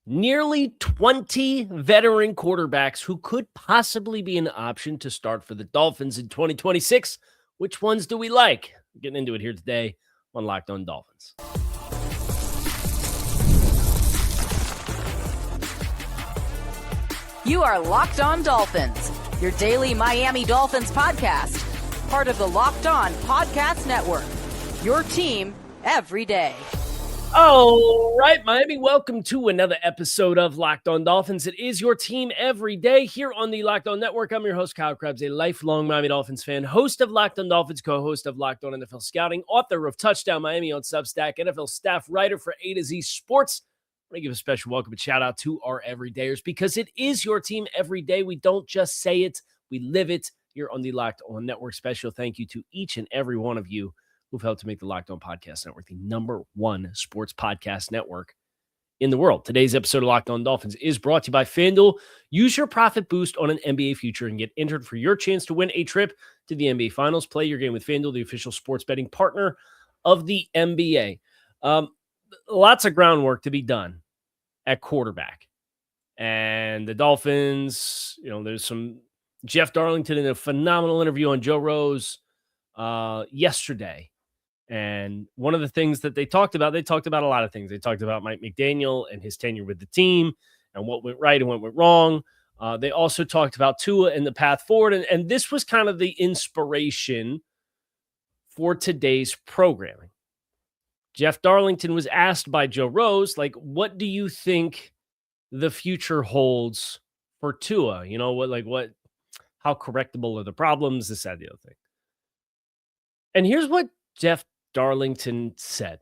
Nearly 20 veteran quarterbacks who could possibly be an option to start for the Dolphins in 2026. Which ones do we like? Getting into it here today on Locked On Dolphins. You are Locked On Dolphins, your daily Miami Dolphins podcast, part of the Locked On Podcast Network, your team every day. All right, Miami, welcome to another episode of Locked On Dolphins. It is your team every day here on the Locked On Network. I'm your host, Kyle Krebs, a lifelong Miami Dolphins fan, host of Locked On Dolphins, co-host of Locked On NFL Scouting, author of Touchdown Miami on Substack, NFL staff writer for A to Z Sports. I want to give a special welcome and shout out to our everydayers because it is your team every day. We don't just say it, we live it here on the Locked On Network. Special thank you to each and every one of you who've helped to make the Locked On Podcast Network the #1 sports podcast network in the world. Today's episode of Locked On Dolphins is brought to you by FanDuel. Use your profit boost on an NBA future and get entered for your chance to win a trip to the NBA Finals. Play your game with FanDuel, the official sports betting partner of the NBA. Lots of groundwork to be done at quarterback. And the Dolphins, there's some Jeff Darlington in a phenomenal interview on Joe Rose yesterday. And one of the things that they talked about a lot of things. They talked about Mike McDaniel and his tenure with the team and what went right and what went wrong. They also talked about Tua and the path forward. And this was kind of the inspiration for today's programming. Jeff Darlington was asked by Joe Rose, what do you think the future holds for Tua? How correctable are the problems? This, that, the other thing. And here's what Jeff Darlington said.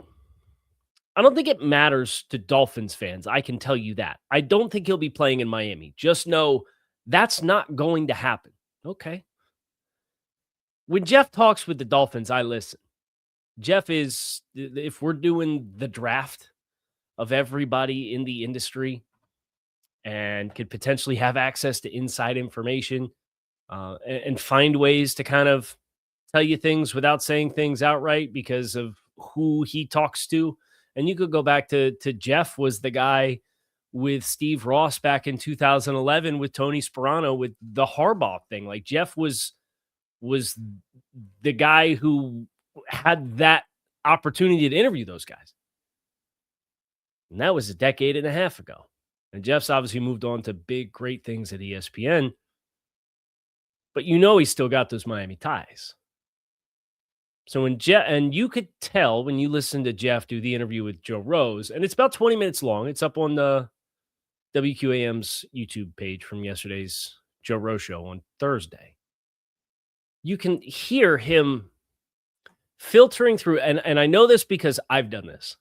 I don't think it matters to Dolphins fans. I can tell you that. I don't think he'll be playing in Miami. Just know that's not going to happen. Okay. When Jeff talks with the Dolphins, I listen. Jeff is, if we're doing the draft of everybody in the industry and could potentially have access to inside information and find ways to kind of tell you things without saying things outright because of who he talks to. And you could go back to Jeff was the guy with Steve Ross back in 2011 with Tony Sperano with the Harbaugh thing. Jeff was the guy who had that opportunity to interview those guys. And that was a decade and a half ago. And Jeff's obviously moved on to big, great things at ESPN. But he's still got those Miami ties. So when Jeff, and you could tell when you listen to Jeff do the interview with Joe Rose, and it's about 20 minutes long. It's up on the WQAM's YouTube page from yesterday's Joe Rose show on Thursday. You can hear him filtering through, and I know this because I've done this.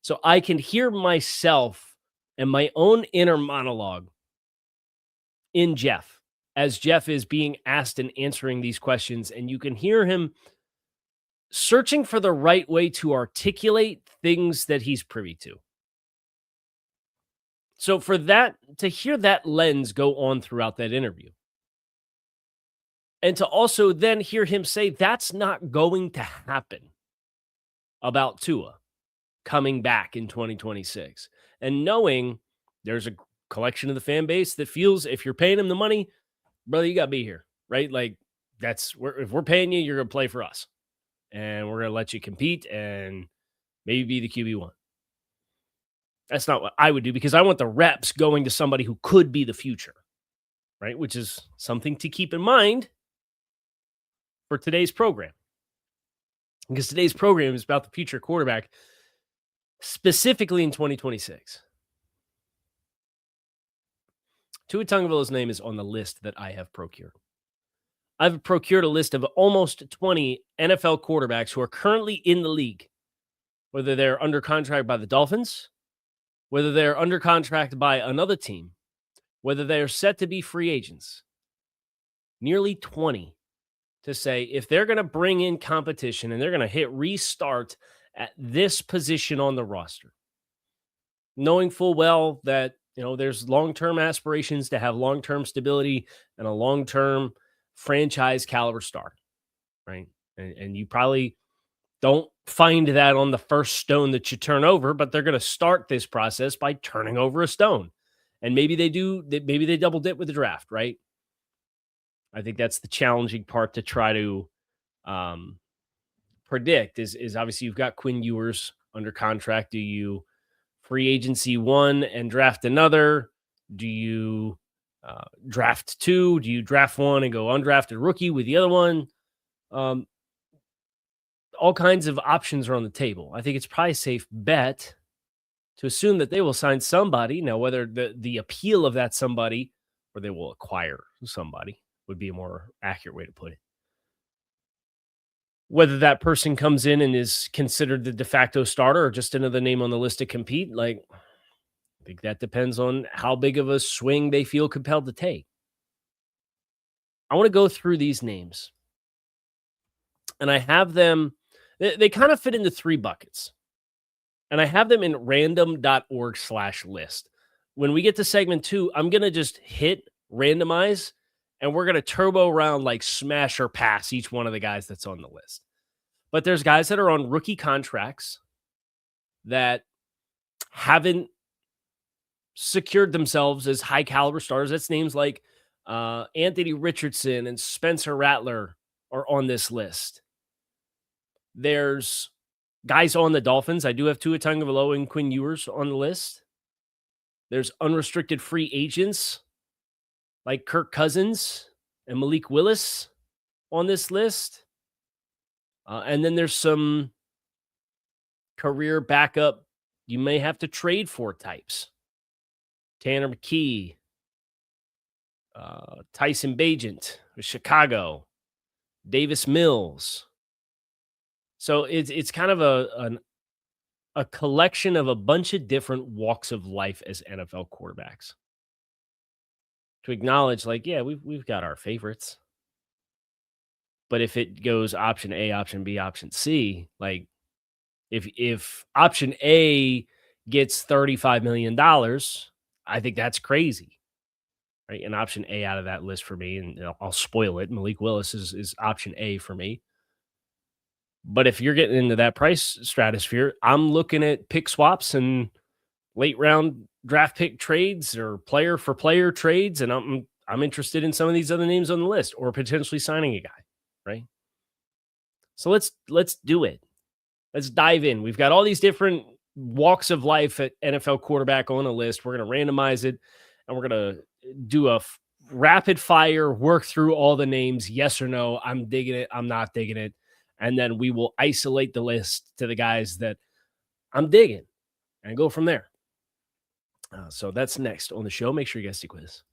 So I can hear myself and my own inner monologue in Jeff as Jeff is being asked and answering these questions, and you can hear him searching for the right way to articulate things that he's privy to. So for that, to hear that lens go on throughout that interview, and to also then hear him say that's not going to happen about Tua coming back in 2026, and knowing there's a collection of the fan base that feels if you're paying him the money, brother, you got to be here, right? If we're paying you, you're going to play for us. And we're going to let you compete and maybe be the QB1. That's not what I would do because I want the reps going to somebody who could be the future, right? Which is something to keep in mind for today's program. Because today's program is about the future quarterback, specifically in 2026. Tua Tagovailoa's name is on the list that I have procured. I've procured a list of almost 20 NFL quarterbacks who are currently in the league, whether they're under contract by the Dolphins, whether they're under contract by another team, whether they're set to be free agents. Nearly 20 to say if they're going to bring in competition and they're going to hit restart at this position on the roster, knowing full well that, there's long-term aspirations to have long-term stability and a long-term franchise caliber star, right? And you probably don't find that on the first stone that you turn over, but they're going to start this process by turning over a stone. And maybe they do, maybe they double dip with the draft, right? I think that's the challenging part to try to predict is obviously you've got Quinn Ewers under contract. Do you free agency one and draft another? Do you draft two? Do you draft one and go undrafted rookie with the other one? All kinds of options are on the table. I think it's probably a safe bet to assume that they will sign somebody. Now, whether the appeal of that somebody or they will acquire somebody would be a more accurate way to put it. Whether that person comes in and is considered the de facto starter or just another name on the list to compete, I think that depends on how big of a swing they feel compelled to take. I want to go through these names. And I have them, they kind of fit into three buckets. And I have them in random.org/list. When we get to segment 2, I'm going to just hit randomize and we're going to turbo around smash or pass each one of the guys that's on the list. But there's guys that are on rookie contracts that haven't secured themselves as high caliber starters. That's names like Anthony Richardson and Spencer Rattler are on this list. There's guys on the Dolphins. I do have Tua Tagovailoa and Quinn Ewers on the list. There's unrestricted free agents like Kirk Cousins and Malik Willis on this list. And then there's some career backup you may have to trade for types. Tanner McKee, Tyson Bagent with Chicago, Davis Mills. So it's kind of a collection of a bunch of different walks of life as NFL quarterbacks. To acknowledge, we've got our favorites. But if it goes option A, option B, option C, if option A gets $35 million, I think that's crazy. Right? And option A out of that list for me, and I'll spoil it, Malik Willis is option A for me. But if you're getting into that price stratosphere, I'm looking at pick swaps and late round draft pick trades or player for player trades, and I'm interested in some of these other names on the list or potentially signing a guy, right? So let's do it. Let's dive in. We've got all these different walks of life at NFL quarterback on a list. We're going to randomize it, and we're going to do a rapid fire work through all the names. Yes or no. I'm digging it. I'm not digging it. And then we will isolate the list to the guys that I'm digging and go from there. So that's next on the show. Make sure you guys stick with us.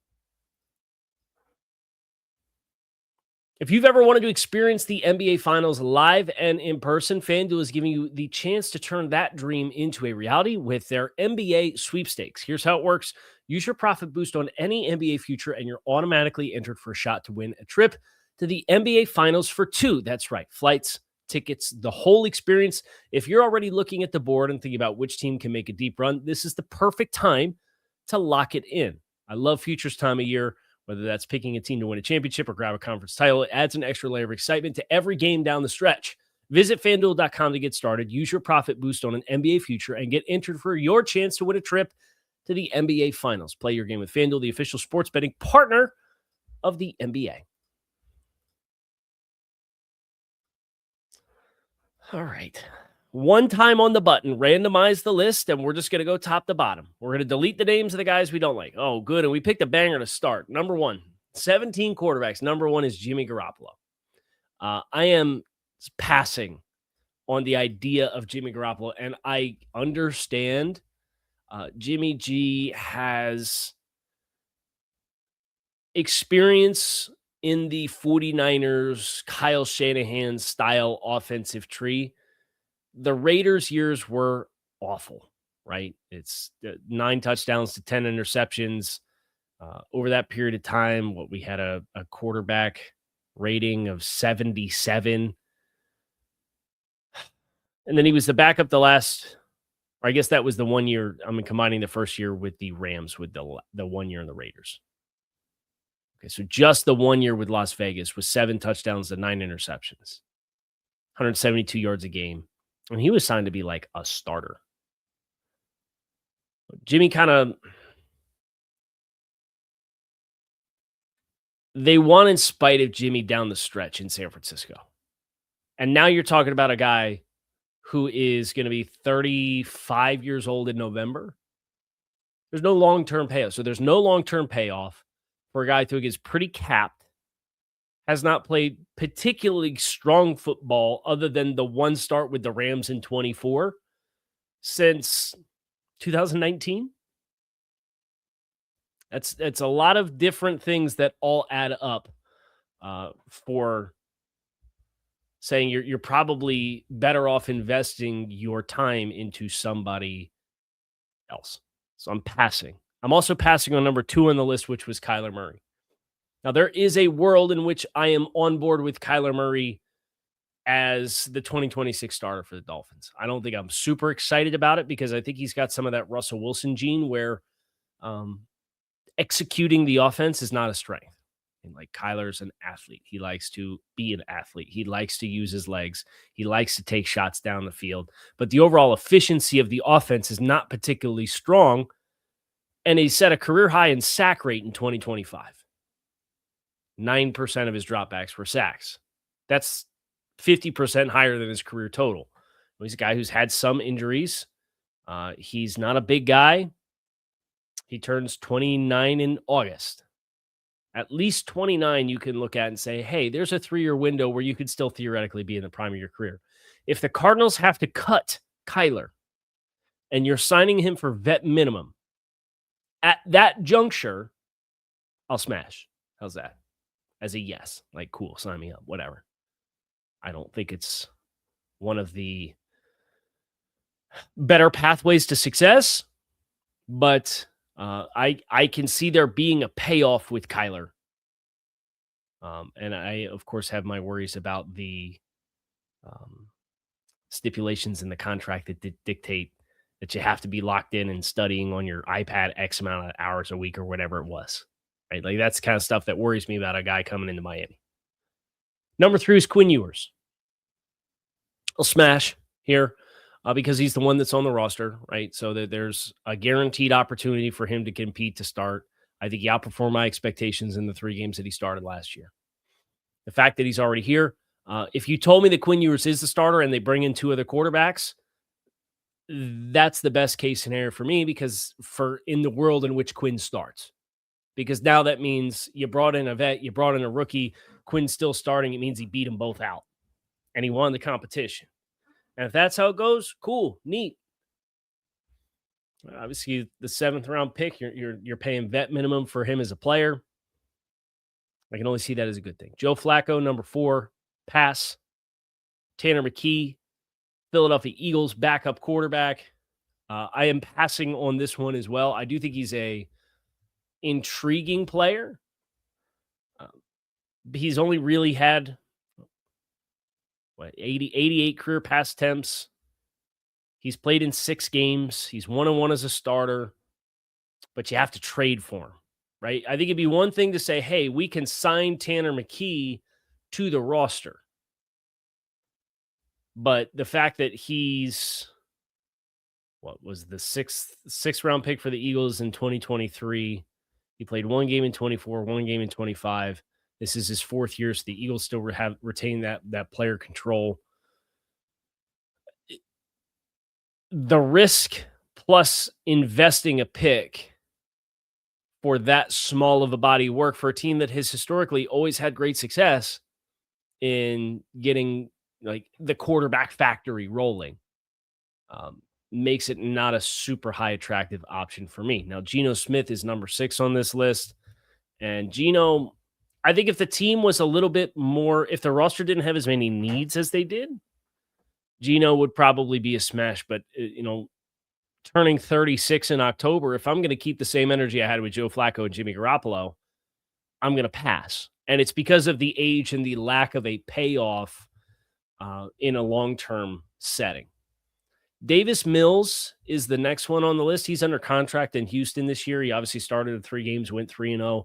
If you've ever wanted to experience the NBA Finals live and in person, FanDuel is giving you the chance to turn that dream into a reality with their NBA sweepstakes. Here's how it works. Use your profit boost on any NBA future, and you're automatically entered for a shot to win a trip to the NBA Finals for 2. That's right. Flights, tickets, the whole experience. If you're already looking at the board and thinking about which team can make a deep run, this is the perfect time to lock it in. I love futures time of year. Whether that's picking a team to win a championship or grab a conference title, it adds an extra layer of excitement to every game down the stretch. Visit FanDuel.com to get started. Use your profit boost on an NBA future and get entered for your chance to win a trip to the NBA Finals. Play your game with FanDuel, the official sports betting partner of the NBA. All right. One time on the button, randomize the list, and we're just going to go top to bottom. We're going to delete the names of the guys we don't like. Oh, good. And we picked a banger to start. Number 1, 17 quarterbacks. Number 1 is Jimmy Garoppolo. I am passing on the idea of Jimmy Garoppolo, and I understand Jimmy G has experience in the 49ers, Kyle Shanahan style offensive tree. The Raiders' years were awful, right? It's 9 touchdowns to 10 interceptions. Over that period of time, we had a quarterback rating of 77. And then he was the backup the last, or I guess that was the 1 year. I'm combining the first year with the Rams with the 1 year in the Raiders. Okay, so just the 1 year with Las Vegas was 7 touchdowns to 9 interceptions, 172 yards a game. And he was signed to be like a starter. Jimmy kind of, they won in spite of Jimmy down the stretch in San Francisco. And now you're talking about a guy who is going to be 35 years old in November. There's no long-term payoff. So there's no long-term payoff for a guy who gets pretty capped, has not played particularly strong football other than the one start with the Rams in 24 since 2019. That's a lot of different things that all add up for saying you're probably better off investing your time into somebody else. So I'm passing. I'm also passing on number 2 on the list, which was Kyler Murray. Now, there is a world in which I am on board with Kyler Murray as the 2026 starter for the Dolphins. I don't think I'm super excited about it because I think he's got some of that Russell Wilson gene where executing the offense is not a strength. And like Kyler's an athlete. He likes to be an athlete. He likes to use his legs. He likes to take shots down the field. But the overall efficiency of the offense is not particularly strong. And he set a career high in sack rate in 2025. 9% of his dropbacks were sacks. That's 50% higher than his career total. He's a guy who's had some injuries. He's not a big guy. He turns 29 in August. At least 29 you can look at and say, hey, there's a 3-year window where you could still theoretically be in the prime of your career. If the Cardinals have to cut Kyler and you're signing him for vet minimum, at that juncture, I'll smash. How's that? As a yes. Like, cool, sign me up, whatever. I don't think it's one of the better pathways to success, but I can see there being a payoff with Kyler. And I, of course, have my worries about the stipulations in the contract that dictate that you have to be locked in and studying on your iPad X amount of hours a week or whatever it was. Right? Like that's the kind of stuff that worries me about a guy coming into Miami. Number 3 is Quinn Ewers. I'll smash here because he's the one that's on the roster, right? So that there's a guaranteed opportunity for him to compete to start. I think he outperformed my expectations in the 3 games that he started last year. The fact that he's already here, if you told me that Quinn Ewers is the starter and they bring in 2 other quarterbacks, that's the best case scenario for me because for in the world in which Quinn starts. Because now that means you brought in a vet, you brought in a rookie, Quinn's still starting. It means he beat them both out. And he won the competition. And if that's how it goes, cool, neat. Obviously, the 7th round pick, you're paying vet minimum for him as a player. I can only see that as a good thing. Joe Flacco, number 4, pass. Tanner McKee, Philadelphia Eagles backup quarterback. I am passing on this one as well. I do think he's a intriguing player. He's only really had 88 career pass attempts. He's played in 6 games. He's 1-1 as a starter, but you have to trade for him, right? I think it'd be one thing to say, hey, we can sign Tanner McKee to the roster. But the fact that he's, what was the sixth round pick for the Eagles in 2023. He played 1 game in 24, 1 game in 25. This is his 4th year, so the Eagles still have retained that player control. The risk plus investing a pick for that small of a body of work for a team that has historically always had great success in getting like the quarterback factory rolling makes it not a super high attractive option for me. Now, Geno Smith is number 6 on this list. And Geno, I think if the team was a little bit more, if the roster didn't have as many needs as they did, Geno would probably be a smash. But, turning 36 in October, if I'm going to keep the same energy I had with Joe Flacco and Jimmy Garoppolo, I'm going to pass. And it's because of the age and the lack of a payoff in a long-term setting. Davis Mills is the next one on the list. He's under contract in Houston this year. He obviously started in 3 games, went 3-0.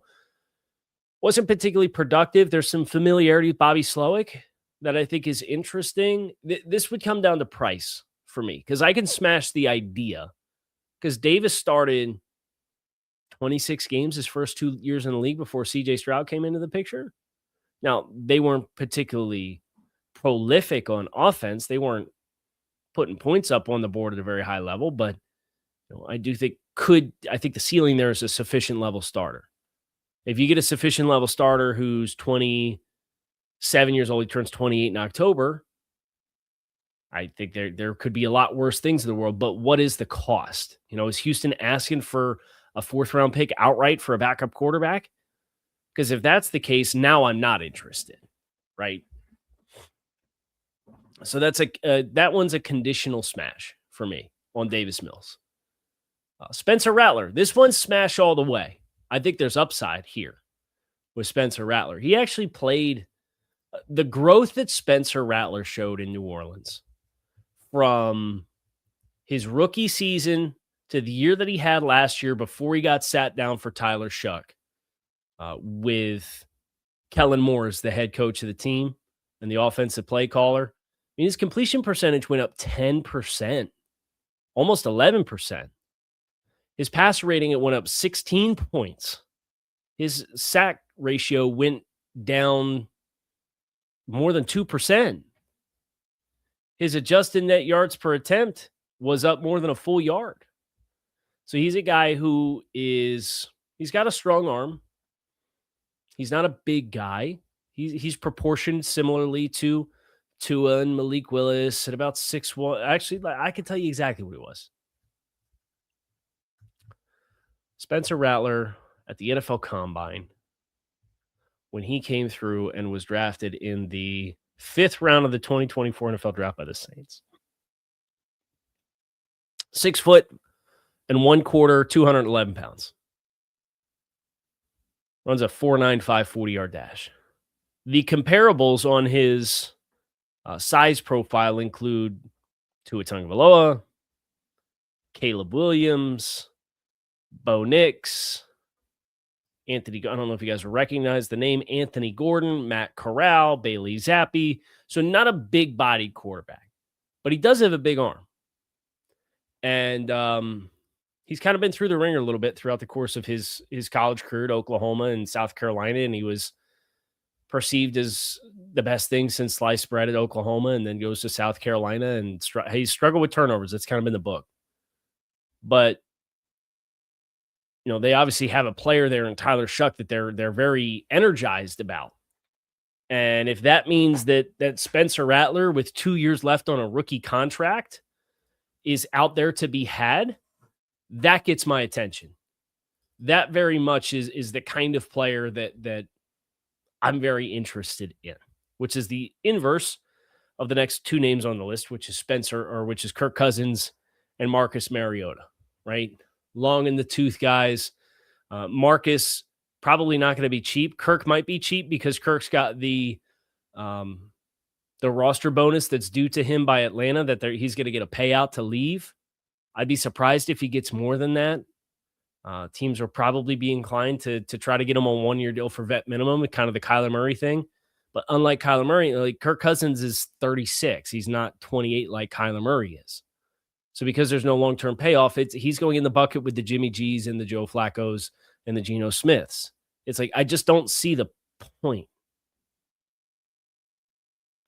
Wasn't particularly productive. There's some familiarity with Bobby Slowick. that I think is interesting. This would come down to price for me because I can smash the idea because Davis started 26 games his first 2 years in the league before CJ Stroud came into the picture. Now, they weren't particularly prolific on offense. They weren't putting points up on the board at a very high level, but I do think I think the ceiling there is a sufficient level starter. If you get a sufficient level starter who's 27 years old, he turns 28 in October, I think there could be a lot worse things in the world, but what is the cost? Is Houston asking for a 4th-round pick outright for a backup quarterback? Because if that's the case, now I'm not interested, right? So that's that one's a conditional smash for me on Davis Mills. Spencer Rattler, this one's smash all the way. I think there's upside here with Spencer Rattler. He actually played the growth that Spencer Rattler showed in New Orleans from his rookie season to the year that he had last year before he got sat down for Tyler Shuck with Kellen Moore as the head coach of the team and the offensive play caller. I mean, his completion percentage went up 10%, almost 11%. His passer rating, it went up 16 points. His sack ratio went down more than 2%. His adjusted net yards per attempt was up more than a full yard. So he's a guy he's got a strong arm. He's not a big guy. He's proportioned similarly to Tua and Malik Willis at about 6'1". Actually, I can tell you exactly what he was. Spencer Rattler at the NFL Combine when he came through and was drafted in the 5th round of the 2024 NFL Draft by the Saints. 6 foot and 1/4, 211 pounds. Runs a 4.95 40-yard dash. The comparables on his size profile include Tua Tagovailoa, Caleb Williams, Bo Nix, Anthony. I don't know if you guys recognize the name Anthony Gordon, Matt Corral, Bailey Zappi. So not a big-bodied quarterback, but he does have a big arm. And he's kind of been through the ringer a little bit throughout the course of his college career at Oklahoma and South Carolina, and he was perceived as the best thing since sliced bread at Oklahoma, and then goes to South Carolina, and he's struggled with turnovers. That's kind of been the book. But they obviously have a player there in Tyler Shuck that they're very energized about. And if that means that Spencer Rattler, with 2 years left on a rookie contract, is out there to be had, that gets my attention. That very much is the kind of player that I'm very interested in, which is the inverse of the next 2 names on the list, which is Kirk Cousins and Marcus Mariota, right? Long in the tooth guys. Marcus probably not going to be cheap. Kirk might be cheap because Kirk's got the roster bonus that's due to him by Atlanta that he's going to get a payout to leave. I'd be surprised if he gets more than that. Teams will probably be inclined to try to get him on 1-year deal for vet minimum, kind of the Kyler Murray thing. But unlike Kyler Murray, like Kirk Cousins is 36. He's not 28 like Kyler Murray is. So because there's no long-term payoff, he's going in the bucket with the Jimmy G's and the Joe Flaccos and the Geno Smiths. It's like, I just don't see the point.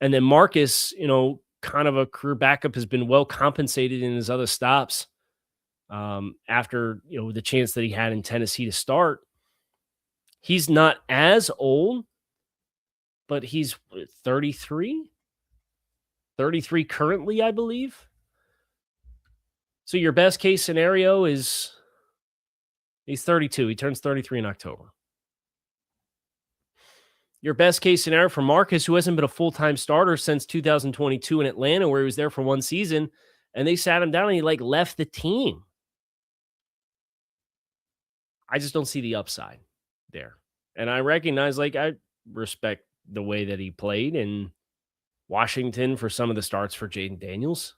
And then Marcus, kind of a career backup, has been well compensated in his other stops after, the chance that he had in Tennessee to start. He's not as old, but he's 33 currently, I believe. So your best case scenario is he's 32. He turns 33 in October. Your best case scenario for Marcus, who hasn't been a full-time starter since 2022 in Atlanta, where he was there for 1 season, and they sat him down and he left the team. I just don't see the upside there. And I recognize, I respect the way that he played in Washington for some of the starts for Jaden Daniels.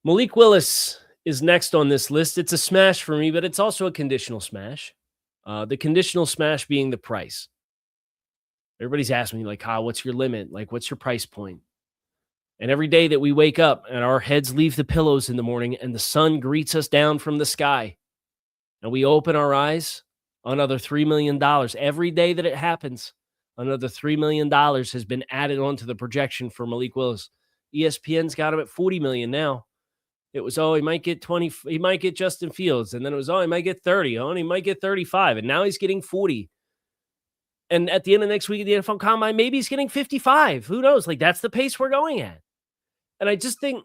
Malik Willis is next on this list. It's a smash for me, but it's also a conditional smash. The conditional smash being the price. Everybody's asking me, like, Kyle, what's your limit? Like, what's your price point? And every day that we wake up and our heads leave the pillows in the morning and the sun greets us down from the sky and we open our eyes, another $3 million. Every day that it happens, another $3 million has been added onto the projection for Malik Willis. ESPN's got him at $40 million now. It was, he might get 20. He might get Justin Fields. And then it was, he might get 30. And he might get 35. And now he's getting 40. And at the end of next week at the NFL Combine, maybe he's getting 55. Who knows? Like, that's the pace we're going at. And I just think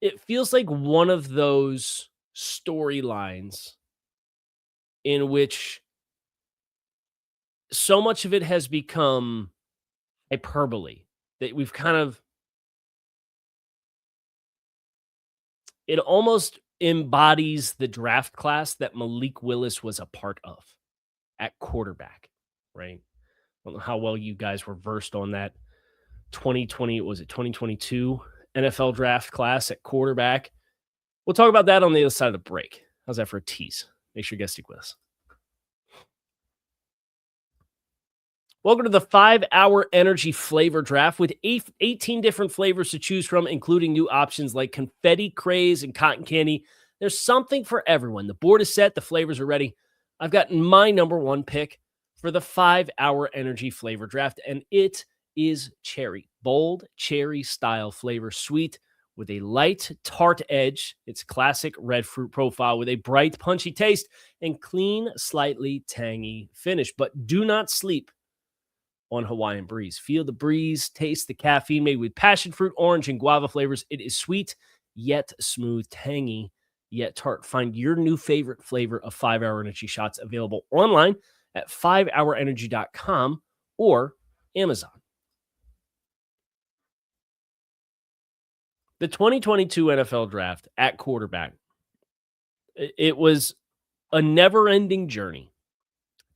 it feels like one of those storylines in which so much of it has become hyperbole that we've kind of, it almost embodies the draft class that Malik Willis was a part of at quarterback, right? I don't know how well you guys were versed on that 2022 NFL draft class at quarterback. We'll talk about that on the other side of the break. How's that for a tease? Make sure you guys stick with us. Welcome to the 5-hour energy flavor draft with 18 different flavors to choose from, including new options like confetti craze and cotton candy. There's something for everyone. The board is set. The flavors are ready. I've got my number one pick for the 5-hour energy flavor draft, and it is cherry. Bold cherry style flavor, sweet with a light tart edge. It's classic red fruit profile with a bright punchy taste and clean, slightly tangy finish. But do not sleep on Hawaiian Breeze. Feel the breeze, taste the caffeine made with passion fruit, orange, and guava flavors. It is sweet, yet smooth, tangy, yet tart. Find your new favorite flavor of 5-hour energy shots available online at 5hourenergy.com or Amazon. The 2022 NFL draft at quarterback, it was a never-ending journey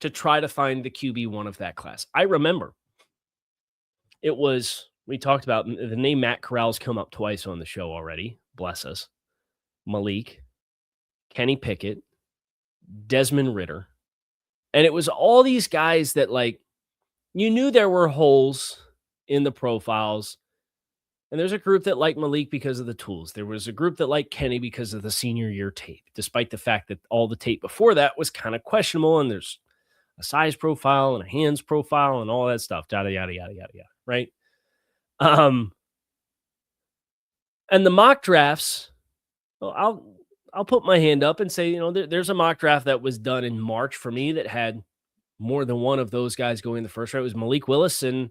to try to find the QB1 of that class. I remember it was, we talked about the name Matt Corral's come up twice on the show already. Bless us. Malik, Kenny Pickett, Desmond Ridder. And it was all these guys that, like, you knew there were holes in the profiles. And there's a group that liked Malik because of the tools. There was a group that liked Kenny because of the senior year tape, despite the fact that all the tape before that was kind of questionable. And there's a size profile and a hands profile and all that stuff, yada, yada, yada, yada, yada, right? And the mock drafts, well, I'll put my hand up and say, there's a mock draft that was done in March for me that had more than one of those guys going in the first round. It was Malik Willis and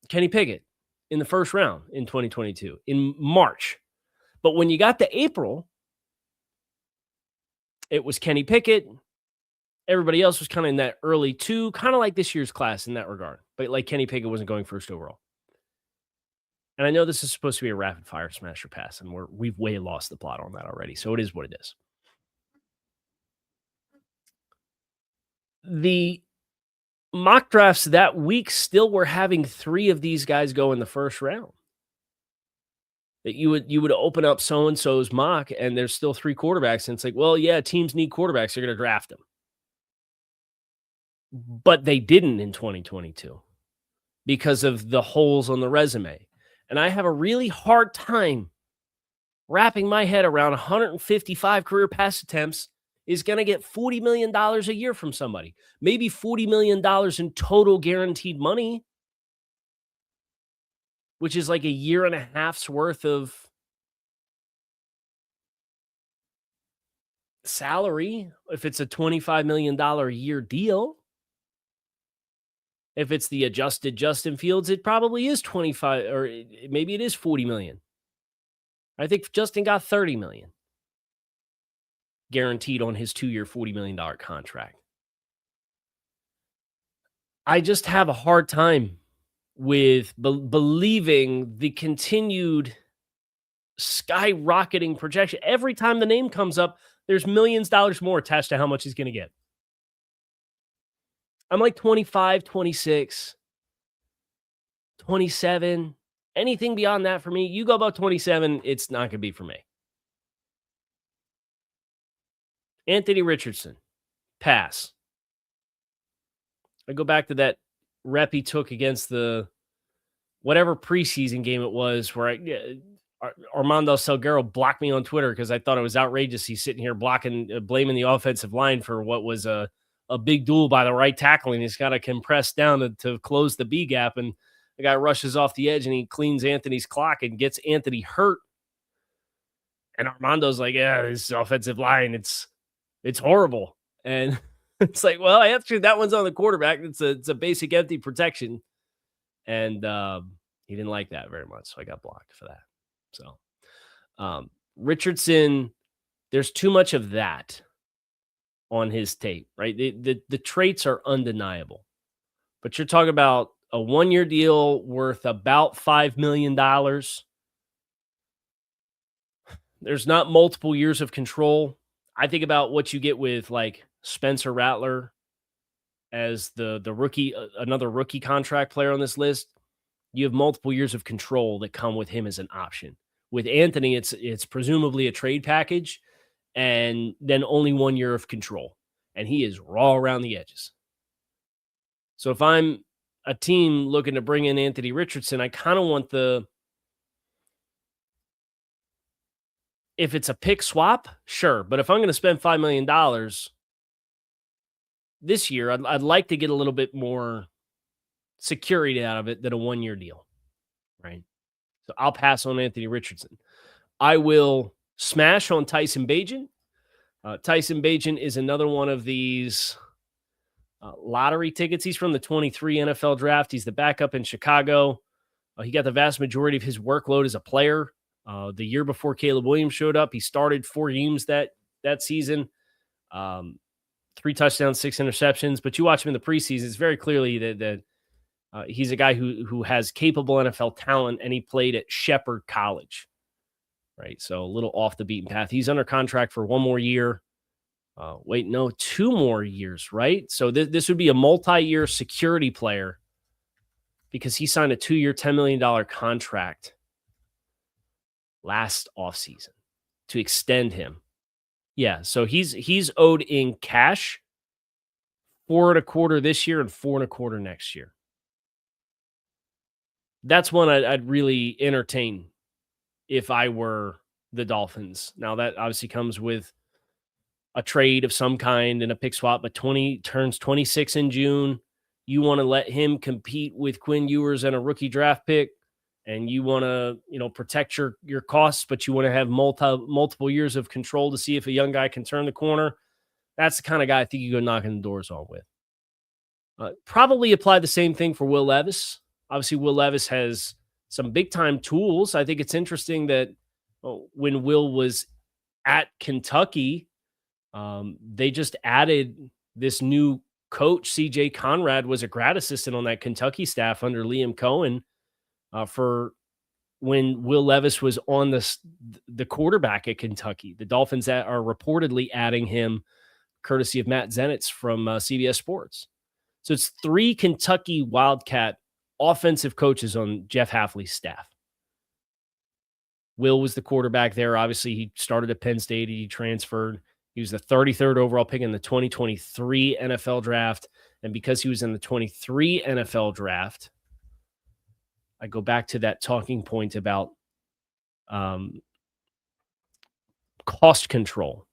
Kenny Pickett in the first round in 2022 in March. But when you got to April, it was Kenny Pickett. Everybody else was kind of in that early two, kind of like this year's class in that regard. But like Kenny Pickett wasn't going first overall. And I know this is supposed to be a rapid fire smash or pass, and we've way lost the plot on that already. So it is what it is. The mock drafts that week still were having 3 of these guys go in the first round. That you would open up so-and-so's mock, and there's still 3 quarterbacks, and it's like, well, yeah, teams need quarterbacks. They're going to draft them. But they didn't in 2022 because of the holes on the resume. And I have a really hard time wrapping my head around 155 career pass attempts is going to get $40 million a year from somebody. Maybe $40 million in total guaranteed money, which is like a year and a half's worth of salary if it's a $25 million a year deal. If it's the adjusted Justin Fields, it probably is 25, or maybe it is 40 million. I think Justin got 30 million guaranteed on his 2-year, $40 million contract. I just have a hard time with believing the continued skyrocketing projection. Every time the name comes up, there's millions of dollars more attached to how much he's going to get. I'm like 25, 26, 27. Anything beyond that for me, you go about 27, it's not going to be for me. Anthony Richardson, pass. I go back to that rep he took against the whatever preseason game it was where Armando Salguero blocked me on Twitter because I thought it was outrageous. He's sitting here blaming the offensive line for what was a big duel by the right tackle, and he's got to compress down to close the B gap, and the guy rushes off the edge and he cleans Anthony's clock and gets Anthony hurt. And Armando's like, yeah, this offensive line, it's horrible. And it's like, well, actually, that one's on the quarterback. It's a basic empty protection. And he didn't like that very much, so I got blocked for that. So Richardson, there's too much of that on his tape, right? The traits are undeniable. But you're talking about a 1-year deal worth about $5 million. There's not multiple years of control. I think about what you get with like Spencer Rattler as the rookie, another rookie contract player on this list. You have multiple years of control that come with him as an option. With Anthony, it's presumably a trade package and then only 1 year of control. And he is raw around the edges. So if I'm a team looking to bring in Anthony Richardson, I kind of want if it's a pick swap, sure. But if I'm going to spend $5 million this year, I'd like to get a little bit more security out of it than a 1-year deal, right? So I'll pass on Anthony Richardson. I will smash on Tyson Bagent. Tyson Bagent is another one of these lottery tickets. He's from the 23 NFL draft. He's the backup in Chicago. He got the vast majority of his workload as a player. The year before Caleb Williams showed up, he started 4 games that season. 3 touchdowns, 6 interceptions. But you watch him in the preseason, it's very clearly that he's a guy who has capable NFL talent, and he played at Shepherd College, right? So a little off the beaten path. He's under contract for 1 more year. 2 more years, right? So this would be a multi-year security player because he signed a 2-year, $10 million contract last offseason to extend him. Yeah, so he's owed in cash 4.25 this year and 4.25 next year. That's one I'd really entertain if I were the Dolphins. Now that obviously comes with a trade of some kind and a pick swap, but turns 26 in June. You want to let him compete with Quinn Ewers and a rookie draft pick, and you want to, protect your costs, but you want to have multiple years of control to see if a young guy can turn the corner. That's the kind of guy I think you go knocking the doors on with. Probably apply the same thing for Will Levis. Obviously, Will Levis has some big-time tools. I think it's interesting that when Will was at Kentucky, they just added this new coach. C.J. Conrad was a grad assistant on that Kentucky staff under Liam Cohen for when Will Levis was on the quarterback at Kentucky. The Dolphins are reportedly adding him courtesy of Matt Zenitz from CBS Sports. So it's 3 Kentucky Wildcat offensive coaches on Jeff Hafley's staff. Will was the quarterback there. Obviously, he started at Penn State. He transferred. He was the 33rd overall pick in the 2023 NFL draft. And because he was in the 23 NFL draft, I go back to that talking point about cost control.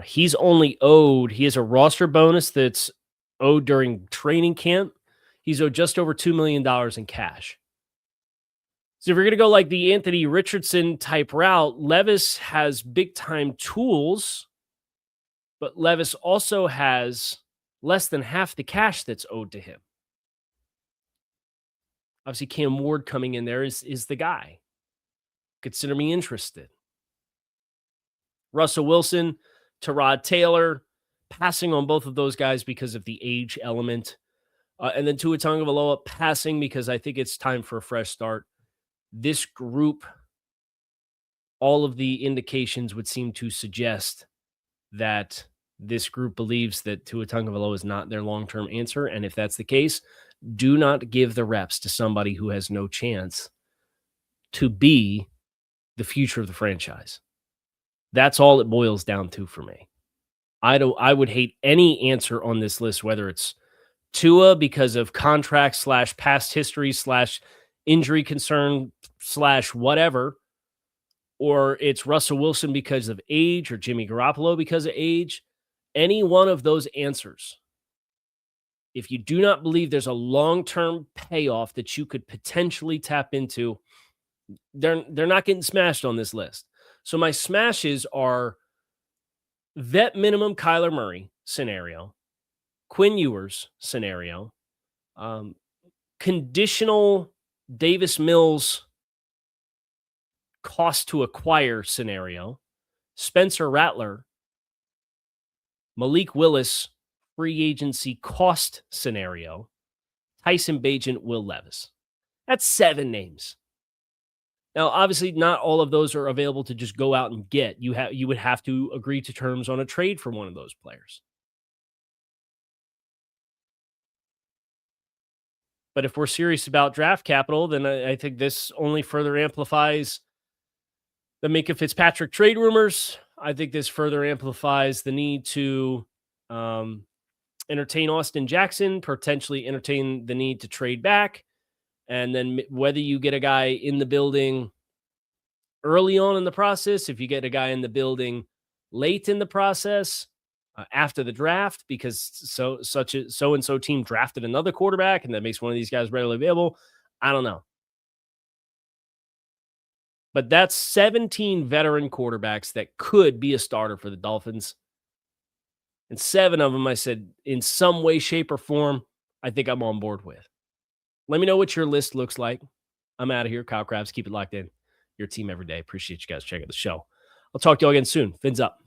He has a roster bonus that's owed during training camp. He's owed just over $2 million in cash. So if you're going to go like the Anthony Richardson type route, Levis has big time tools, but Levis also has less than half the cash that's owed to him. Obviously, Cam Ward coming in there is the guy. Consider me interested. Russell Wilson, Tyrod Taylor, passing on both of those guys because of the age element. And then Tua Tagovailoa passing because I think it's time for a fresh start. This group, all of the indications would seem to suggest that this group believes that Tua Tagovailoa is not their long-term answer. And if that's the case, do not give the reps to somebody who has no chance to be the future of the franchise. That's all it boils down to for me. I would hate any answer on this list, whether it's Tua because of contract / past history / injury concern / whatever, or it's Russell Wilson because of age or Jimmy Garoppolo because of age, any one of those answers, if you do not believe there's a long-term payoff that you could potentially tap into, they're not getting smashed on this list. So my smashes are vet minimum Kyler Murray scenario, Quinn Ewers scenario, conditional Davis Mills cost to acquire scenario, Spencer Rattler, Malik Willis free agency cost scenario, Tyson Bagent, Will Levis. That's 7 names. Now, obviously, not all of those are available to just go out and get. You would have to agree to terms on a trade for one of those players. But if we're serious about draft capital, then I think this only further amplifies the Minkah Fitzpatrick trade rumors. I think this further amplifies the need to entertain Austin Jackson, potentially entertain the need to trade back. And then whether you get a guy in the building early on in the process, if you get a guy in the building late in the process, after the draft, because so-and-so team drafted another quarterback and that makes one of these guys readily available. I don't know. But that's 17 veteran quarterbacks that could be a starter for the Dolphins. And 7 of them, I said, in some way, shape, or form, I think I'm on board with. Let me know what your list looks like. I'm out of here. Kyle Krabs, keep it locked in. Your team every day. Appreciate you guys checking out the show. I'll talk to you all again soon. Fins up.